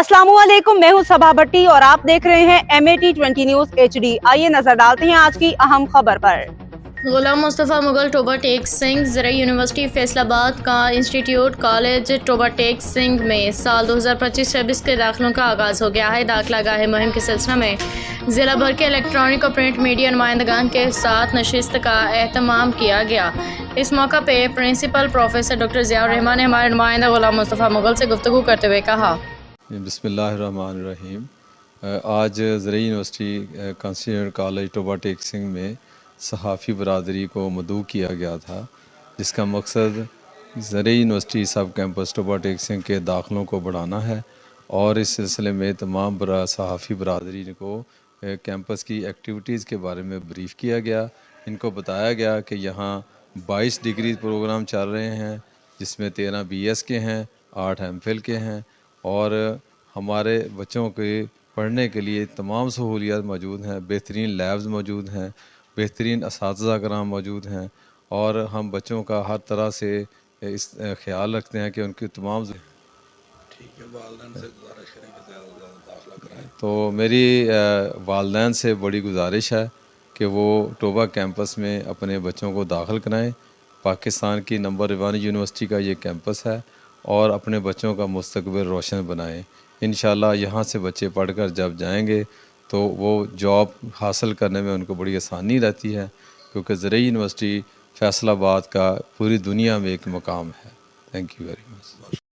अस्सलामुअलैकुम, मैं हूं सबा भट्टी और आप देख रहे हैं MAT20 न्यूज HD। आइए नजर डालते हैं आज की अहम खबर पर। गुलाम मुस्तफ़ा मुगल टोबा टेक सिंह ज़राई यूनिवर्सिटी फैसलाबाद का इंस्टीट्यूट कॉलेज टोबा टेक सिंह में साल 2025-26 के दाखिलों का आगाज़ हो गया है। दाखिला गाहे मुहिम के सिलसिले में ज़िला भर के इलेक्ट्रॉनिक और प्रिंट मीडिया नुमाइंदगान के साथ नशिस्त का एहतमाम किया गया। इस मौका पे principal professor doctor Ziaur Rahman ने हमारे नुमाइंदा गुलाम मुस्तफ़ा मुगल से गुफ्तगू करते हुए कहा, बिस्मिल्लाहिर्रहमानिर्रहीम। आज ज़राई university constituent college Toba Tek Singh में सहाफ़ी बरदरी को मदऊ किया गया था, जिसका मकसद ज़राई यूनिवर्सिटी सब कैंपस टोबा टेक सिंह के दाखिलों को बढ़ाना है। और इस सिलसिले में तमाम सहाफ़ी बरदरी को कैंपस की एक्टिविटीज़ के बारे में ब्रीफ़ किया गया। इनको बताया गया कि यहाँ 22 डिग्री प्रोग्राम चल रहे हैं, जिसमें 13 BS के हैं, 8 MPhil के हैं और हमारे बच्चों के पढ़ने के लिए तमाम सहूलियात मौजूद हैं। बेहतरीन लैब्स मौजूद हैं, बेहतरीन असातिज़ा कराम मौजूद हैं और हम बच्चों का हर तरह से इस ख्याल रखते हैं कि उनकी तमाम तो मेरी वालिदैन से बड़ी गुजारिश है कि वो टोबा कैंपस में अपने बच्चों को दाखिल कराएं। पाकिस्तान की नंबर 1 यूनिवर्सिटी का ये कैंपस है और अपने बच्चों का मुस्तकबिल रोशन बनाएं। इंशाल्लाह यहाँ से बच्चे पढ़कर जब जाएंगे तो वो जॉब हासिल करने में उनको बड़ी आसानी रहती है, क्योंकि ज़राई यूनिवर्सिटी फैसलाबाद का पूरी दुनिया में एक मकाम है। Thank you very much.